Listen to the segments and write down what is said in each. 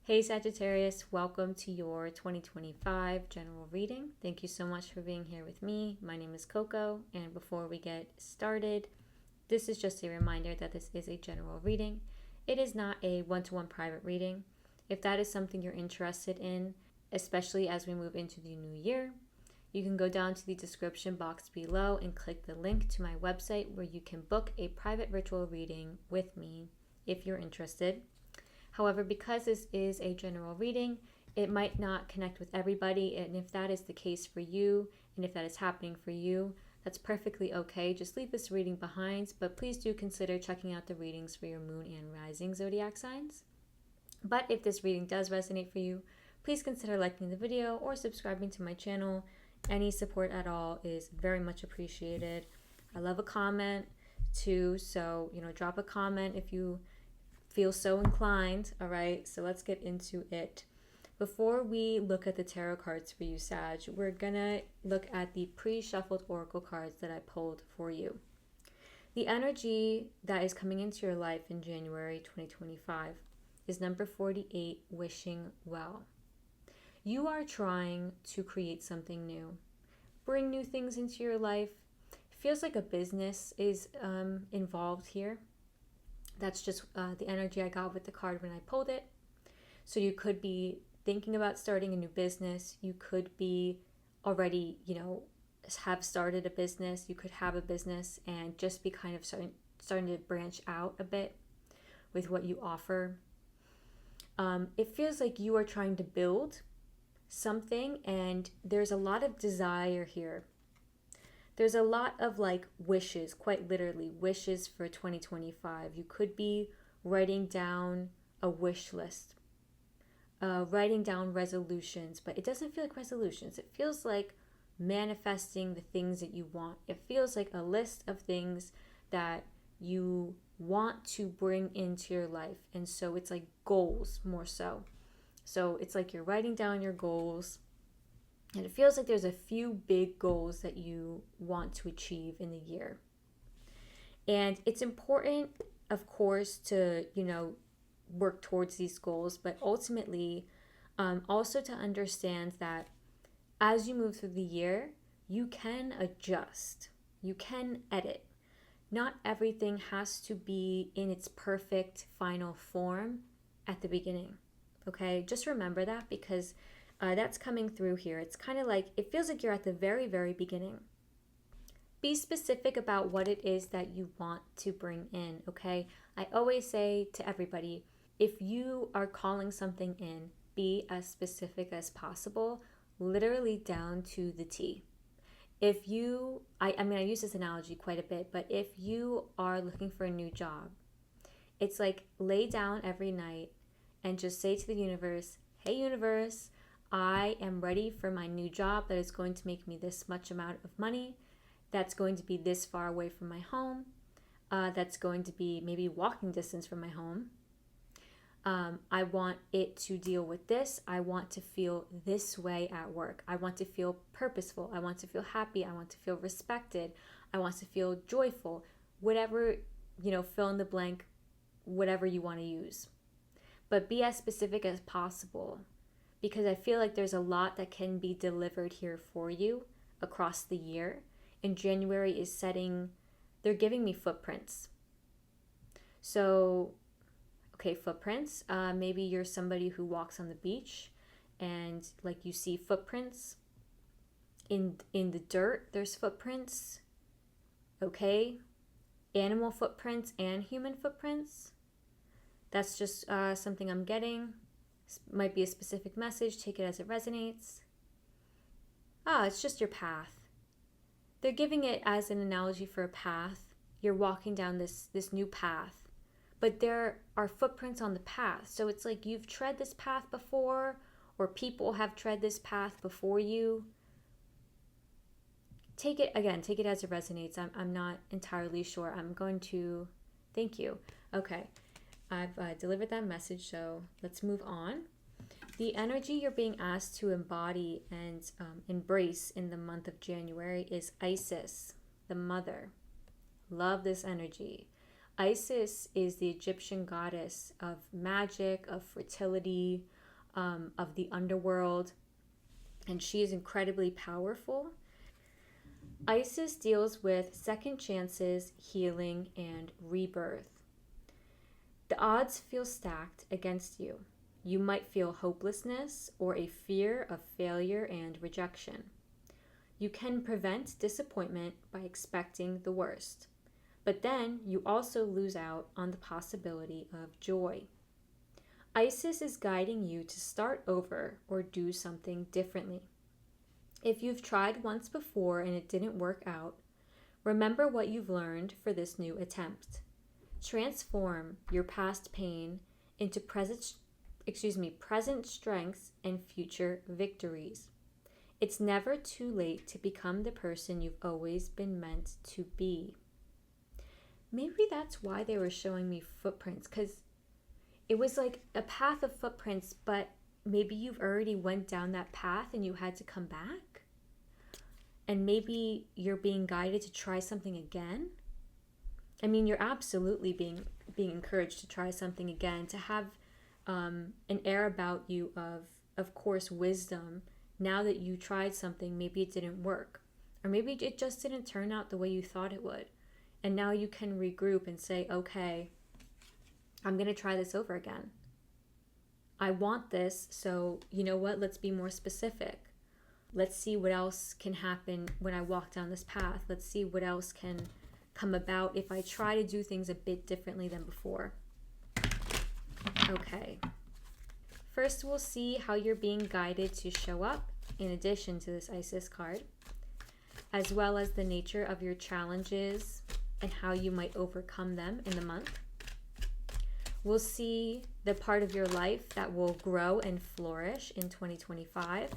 Hey Sagittarius, welcome to your 2025 general reading. Thank you so much for being here with me. My name is Coco, and before we get started, this is just a reminder that this is a general reading. It is not a one-to-one private reading. If that is something you're interested in, especially as we move into the new year, you can go down to the description box below and click the link to my website where you can book a private virtual reading with me if you're interested. However, because this is a general reading, it might not connect with everybody. And if that is the case for you, and if that is happening for you, that's perfectly okay. Just leave this reading behind, but please do consider checking out the readings for your moon and rising zodiac signs. But if this reading does resonate for you, please consider liking the video or subscribing to my channel. Any support at all is very much appreciated. I love a comment too, so drop a comment if you feel so inclined. All right, so let's get into it. Before we look at the tarot cards for you, Sag, we're gonna look at the pre-shuffled oracle cards that I pulled for you. The energy that is coming into your life in January 2025 is number 48, wishing well. You are trying to create something new, bring new things into your life. It feels like a business is involved here. That's just the energy I got with the card when I pulled it. So you could be thinking about starting a new business. You could be already, have started a business. You could have a business and just be kind of starting to branch out a bit with what you offer. It feels like you are trying to build something, and there's a lot of desire here. There's a lot of wishes, quite literally, wishes for 2025. You could be writing down a wish list, writing down resolutions, but it doesn't feel like resolutions. It feels like manifesting the things that you want. It feels like a list of things that you want to bring into your life. And so it's like goals more so. So it's like you're writing down your goals. And it feels like there's a few big goals that you want to achieve in the year. And it's important, of course, to, work towards these goals, but ultimately also to understand that as you move through the year, you can adjust, you can edit. Not everything has to be in its perfect final form at the beginning, okay? Just remember that, because that's coming through here. It's kind of like, it feels like you're at the very, very beginning. Be specific about what it is that you want to bring in, okay? I always say to everybody, if you are calling something in, be as specific as possible, literally down to the T. If you, I use this analogy quite a bit, but if you are looking for a new job, it's like lay down every night and just say to the universe, hey universe, I am ready for my new job that is going to make me this much amount of money, that's going to be this far away from my home, that's going to be maybe walking distance from my home. I want it to deal with this. I want to feel this way at work. I want to feel purposeful. I want to feel happy. I want to feel respected. I want to feel joyful. Whatever, fill in the blank, whatever you want to use. But be as specific as possible, because I feel like there's a lot that can be delivered here for you across the year. And January is they're giving me footprints. So, okay, footprints. Maybe you're somebody who walks on the beach and you see footprints. In the dirt, there's footprints. Okay. Animal footprints and human footprints. That's just something I'm getting. Might be a specific message. Take it as it resonates. It's just your path. They're giving it as an analogy for a path. You're walking down this new path, but there are footprints on the path. So it's like you've tread this path before, or people have tread this path before you. Take it as it resonates. I'm not entirely sure. I'm going to, thank you. Okay, I've delivered that message, so let's move on. The energy you're being asked to embody and embrace in the month of January is Isis, the mother. Love this energy. Isis is the Egyptian goddess of magic, of fertility, of the underworld, and she is incredibly powerful. Isis deals with second chances, healing, and rebirth. The odds feel stacked against you. You might feel hopelessness or a fear of failure and rejection. You can prevent disappointment by expecting the worst, but then you also lose out on the possibility of joy. Isis is guiding you to start over or do something differently. If you've tried once before and it didn't work out, remember what you've learned for this new attempt. Transform your past pain into present strengths and future victories. It's never too late to become the person you've always been meant to be. Maybe that's why they were showing me footprints, because it was like a path of footprints, but maybe you've already went down that path and you had to come back. And maybe you're being guided to try something again. I mean, you're absolutely being encouraged to try something again, to have an air about you of course, wisdom. Now that you tried something, maybe it didn't work. Or maybe it just didn't turn out the way you thought it would. And now you can regroup and say, okay, I'm going to try this over again. I want this, so you know what? Let's be more specific. Let's see what else can happen when I walk down this path. Let's see what else can come about if I try to do things a bit differently than before. Okay. First, we'll see how you're being guided to show up in addition to this Isis card, as well as the nature of your challenges and how you might overcome them in the month. We'll see the part of your life that will grow and flourish in 2025,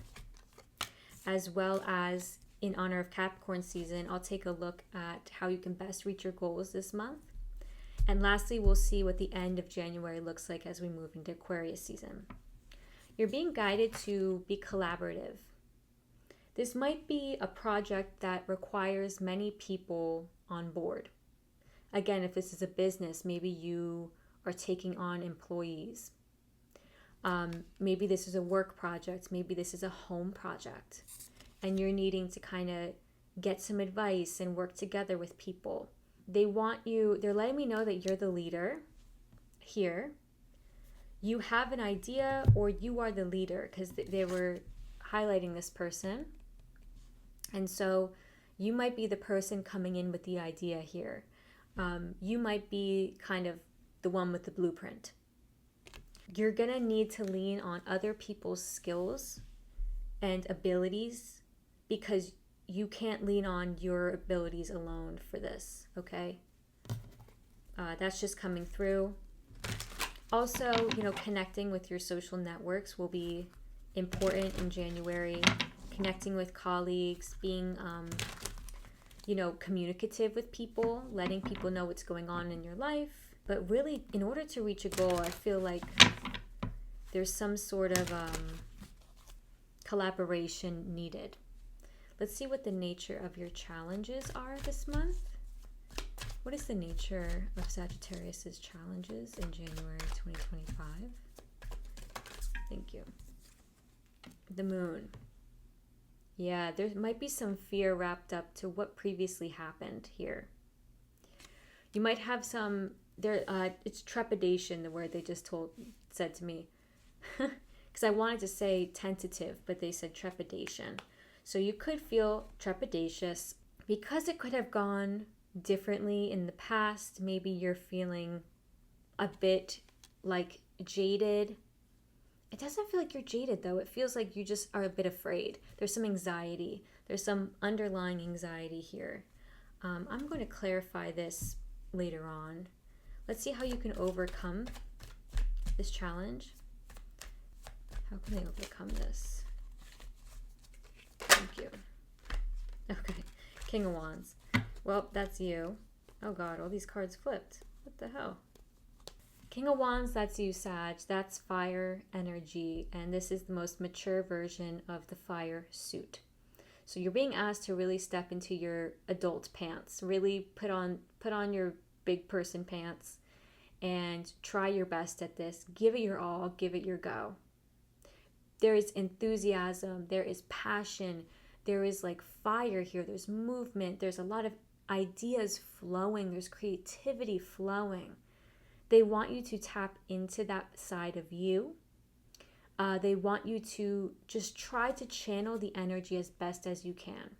as well as in honor of Capricorn season, I'll take a look at how you can best reach your goals this month. And lastly, we'll see what the end of January looks like as we move into Aquarius season. You're being guided to be collaborative. This might be a project that requires many people on board. Again, if this is a business, maybe you are taking on employees. Maybe this is a work project. Maybe this is a home project. And you're needing to kind of get some advice and work together with people. They're letting me know that you're the leader here. You have an idea, or you are the leader, because they were highlighting this person. And so you might be the person coming in with the idea here. You might be kind of the one with the blueprint. You're going to need to lean on other people's skills and abilities, because you can't lean on your abilities alone for this, okay? That's just coming through. Also, connecting with your social networks will be important in January. Connecting with colleagues, being, communicative with people, letting people know what's going on in your life. But really, in order to reach a goal, I feel like there's some sort of collaboration needed. Let's see what the nature of your challenges are this month. What is the nature of Sagittarius's challenges in January 2025? Thank you. The moon. Yeah, there might be some fear wrapped up to what previously happened here. You might have some, it's trepidation, the word they just said to me. Because I wanted to say tentative, but they said trepidation. So you could feel trepidatious because it could have gone differently in the past. Maybe you're feeling a bit like jaded. It doesn't feel like you're jaded though. It feels like you just are a bit afraid. There's some anxiety. There's some underlying anxiety here. I'm going to clarify this later on. Let's see how you can overcome this challenge. How can they overcome this? Thank you. Okay, King of Wands. Well, that's you. Oh God, all these cards flipped. What the hell? King of Wands, that's you, Sag. That's fire energy, and this is the most mature version of the fire suit. So you're being asked to really step into your adult pants. Really put on your big person pants and try your best at this. Give it your all. Give it your go. there is enthusiasm, there is passion, there is like fire here, there's movement, there's a lot of ideas flowing, there's creativity flowing. They want you to tap into that side of you. They want you to just try to channel the energy as best as you can.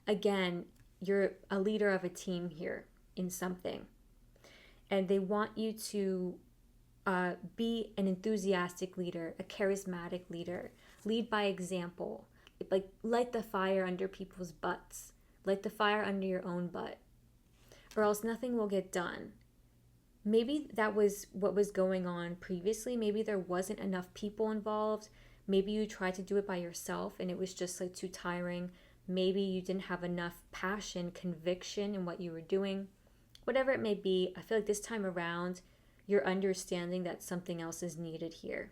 Again, you're a leader of a team here in something. And they want you to be an enthusiastic leader, a charismatic leader. Lead by example. Like, light the fire under people's butts. Light the fire under your own butt. Or else nothing will get done. Maybe that was what was going on previously. Maybe there wasn't enough people involved. Maybe you tried to do it by yourself and it was just like too tiring. Maybe you didn't have enough passion, conviction in what you were doing. Whatever it may be, I feel like this time around, you're understanding that something else is needed here.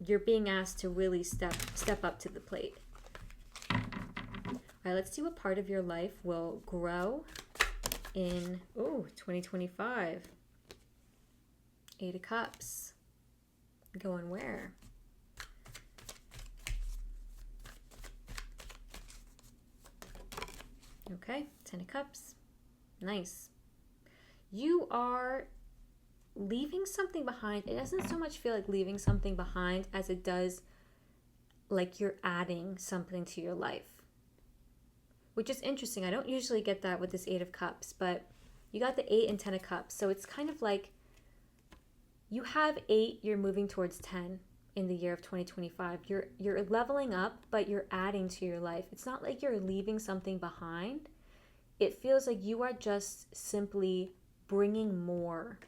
You're being asked to really step up to the plate. All right, let's see what part of your life will grow in 2025. 8 of Cups. Going where? Okay, 10 of Cups. Nice. You are leaving something behind. It doesn't so much feel like leaving something behind as it does like you're adding something to your life, which is interesting. I don't usually get that with this 8 of Cups, but you got the 8 and 10 of Cups. So it's kind of like you have 8, you're moving towards 10 in the year of 2025. You're leveling up, but you're adding to your life. It's not like you're leaving something behind. It feels like you are just simply bringing more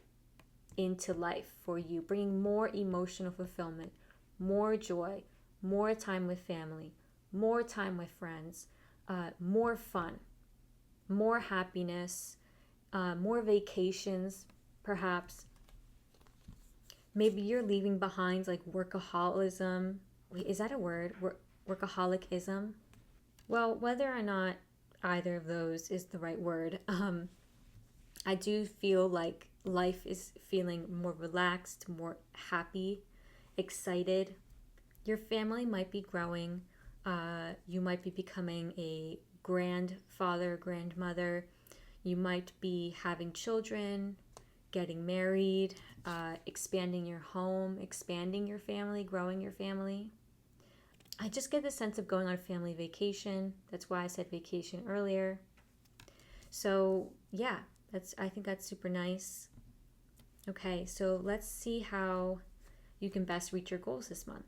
into life for you, bringing more emotional fulfillment, more joy, more time with family, more time with friends, more fun, more happiness, more vacations, perhaps. Maybe you're leaving behind like workaholism. Wait, is that a word? Workaholicism? Well, whether or not either of those is the right word, I do feel like life is feeling more relaxed, more happy, excited. Your family might be growing. You might be becoming a grandfather, grandmother. You might be having children, getting married, expanding your home, expanding your family, growing your family. I just get the sense of going on a family vacation. That's why I said vacation earlier. So yeah, I think that's super nice. Okay, so let's see how you can best reach your goals this month.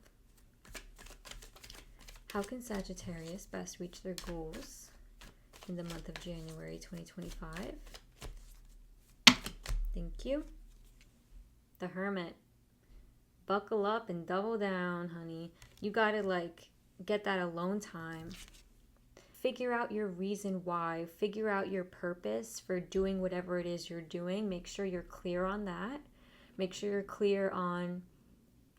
How can Sagittarius best reach their goals in the month of January 2025? Thank you. The Hermit. Buckle up and double down, honey. You gotta get that alone time. Figure out your reason why. Figure out your purpose for doing whatever it is you're doing. Make sure you're clear on that. Make sure you're clear on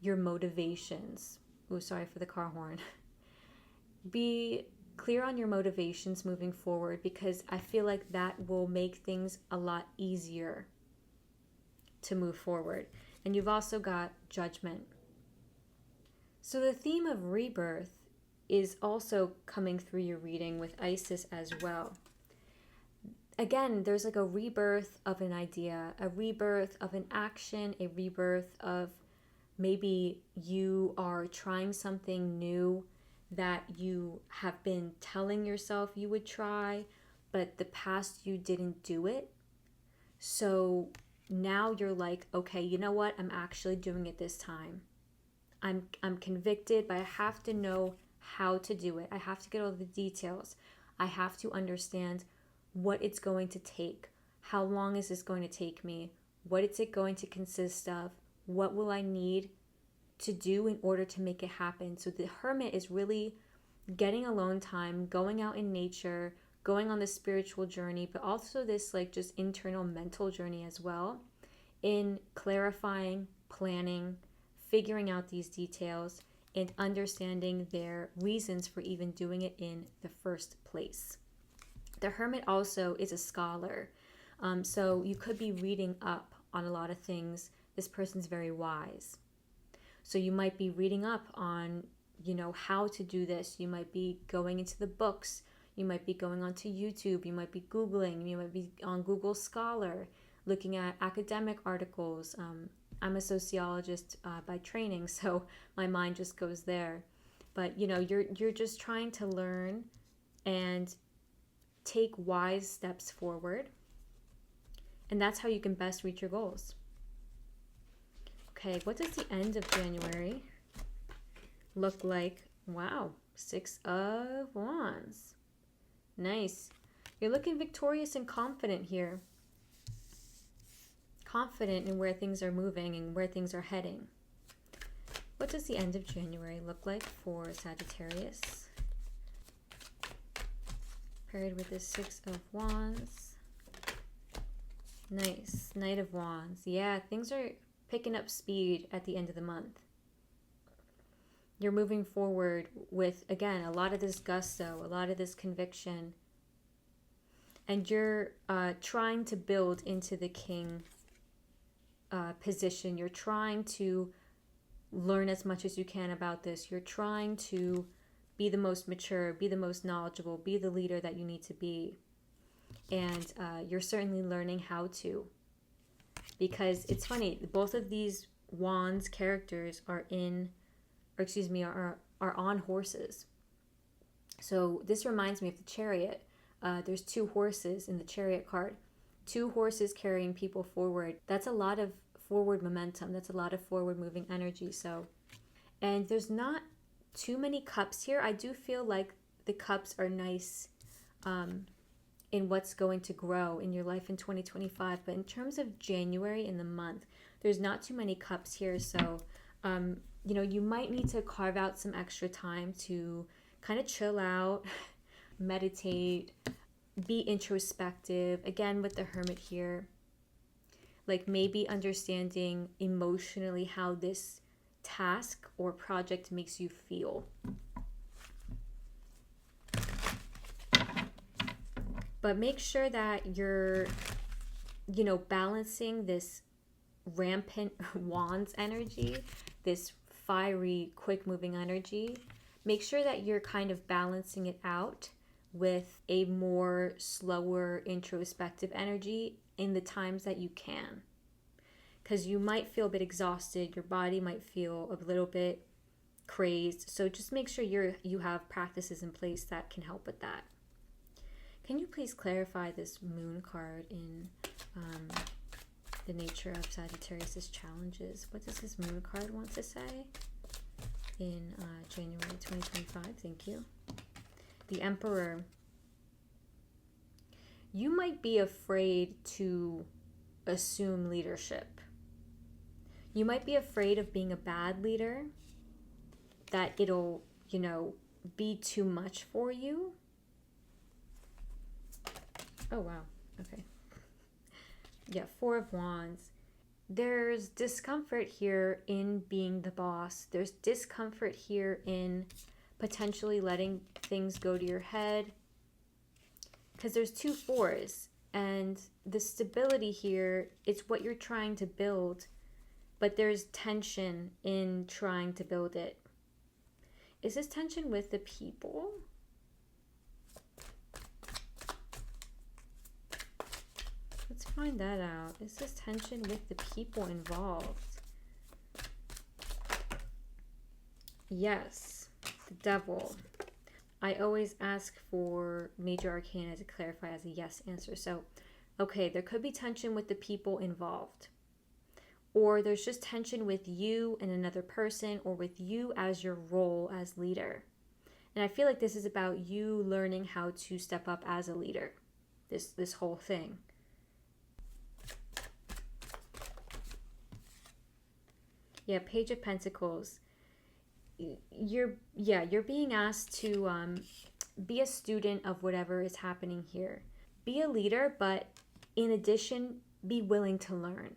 your motivations. Oh, sorry for the car horn. Be clear on your motivations moving forward, because I feel like that will make things a lot easier to move forward. And you've also got Judgment. So the theme of rebirth is also coming through your reading with Isis as well. Again, there's like a rebirth of an idea, a rebirth of an action, a rebirth of maybe you are trying something new that you have been telling yourself you would try, but the past you didn't do it. So now you're like, okay, you know what? I'm actually doing it this time. I'm convicted, but I have to know how to do it. I have to get all the details. I have to understand what it's going to take. How long is this going to take me? What is it going to consist of? What will I need to do in order to make it happen? So the Hermit is really getting alone time, going out in nature, going on this spiritual journey, but also this just internal mental journey as well, in clarifying, planning, figuring out these details, and understanding their reasons for even doing it in the first place. The Hermit also is a scholar. So you could be reading up on a lot of things. This person's very wise. So you might be reading up on, how to do this. You might be going into the books. You might be going onto YouTube. You might be Googling. You might be on Google Scholar, looking at academic articles. I'm a sociologist by training, so my mind just goes there. But you're just trying to learn and take wise steps forward, and that's how you can best reach your goals. Okay, what does the end of January look like? Wow, 6 of Wands. Nice. You're looking victorious and confident here. Confident in where things are moving and where things are heading. What does the end of January look like for Sagittarius? Paired with the 6 of Wands. Nice. Knight of Wands. Yeah, things are picking up speed at the end of the month. You're moving forward with, again, a lot of this gusto, a lot of this conviction. And you're trying to build into the king position. You're trying to learn as much as you can about this. You're trying to be the most mature, be the most knowledgeable, be the leader that you need to be. And you're certainly learning how to. Because it's funny, both of these Wands characters are on horses. So this reminds me of the Chariot. There's 2 horses in the Chariot card. 2 horses carrying people forward. That's a lot of forward momentum. That's a lot of forward moving energy. So, and there's not too many cups here. I do feel like the cups are nice in what's going to grow in your life in 2025. But in terms of January in the month, there's not too many cups here. So, you might need to carve out some extra time to kind of chill out, meditate, be introspective. Again, with the Hermit here, like maybe understanding emotionally how this task or project makes you feel. But make sure that you're, balancing this rampant Wands energy, this fiery, quick-moving energy. Make sure that you're kind of balancing it out with a more slower, introspective energy in the times that you can. Because you might feel a bit exhausted. Your body might feel a little bit crazed. So just make sure you have practices in place that can help with that. Can you please clarify this Moon card in the nature of Sagittarius' challenges? What does this Moon card want to say in January 2025? Thank you. The Emperor. You might be afraid to assume leadership. You might be afraid of being a bad leader, that it'll, be too much for you. Oh, wow. Okay. Yeah, 4 of Wands. There's discomfort here in being the boss. There's discomfort here in potentially letting things go to your head. Because there's 2 4s. And the stability here is what you're trying to build. But there's tension in trying to build it. Is this tension with the people? Let's find that out. Is this tension with the people involved? Yes, the Devil. I always ask for major arcana to clarify as a yes answer. So, okay, there could be tension with the people involved. Or there's just tension with you and another person, or with you as your role as leader. And I feel like this is about you learning how to step up as a leader. This whole thing. Yeah, Page of Pentacles. You're being asked to be a student of whatever is happening here. Be a leader, but in addition, be willing to learn.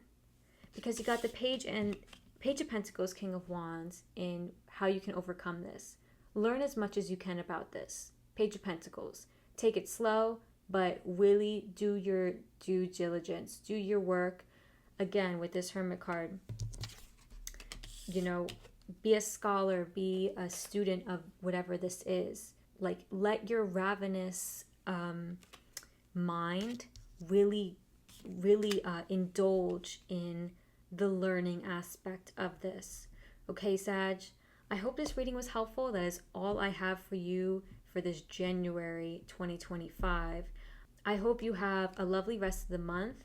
Because you got the Page of Pentacles, King of Wands, in how you can overcome this. Learn as much as you can about this. Page of Pentacles. Take it slow, but really do your due diligence. Do your work. Again, with this Hermit card, be a scholar, be a student of whatever this is. Like, let your ravenous mind really, really indulge in the learning aspect of this. Okay, Sag? I hope this reading was helpful. That is all I have for you for this January 2025. I hope you have a lovely rest of the month.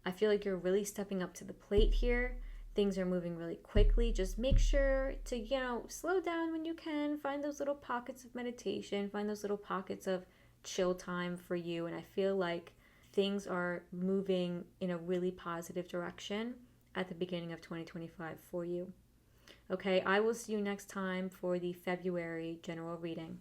I feel like you're really stepping up to the plate here. Things are moving really quickly. Just make sure to, slow down when you can. Find those little pockets of meditation. Find those little pockets of chill time for you. And I feel like things are moving in a really positive direction at the beginning of 2025 for you. Okay, I will see you next time for the February general reading.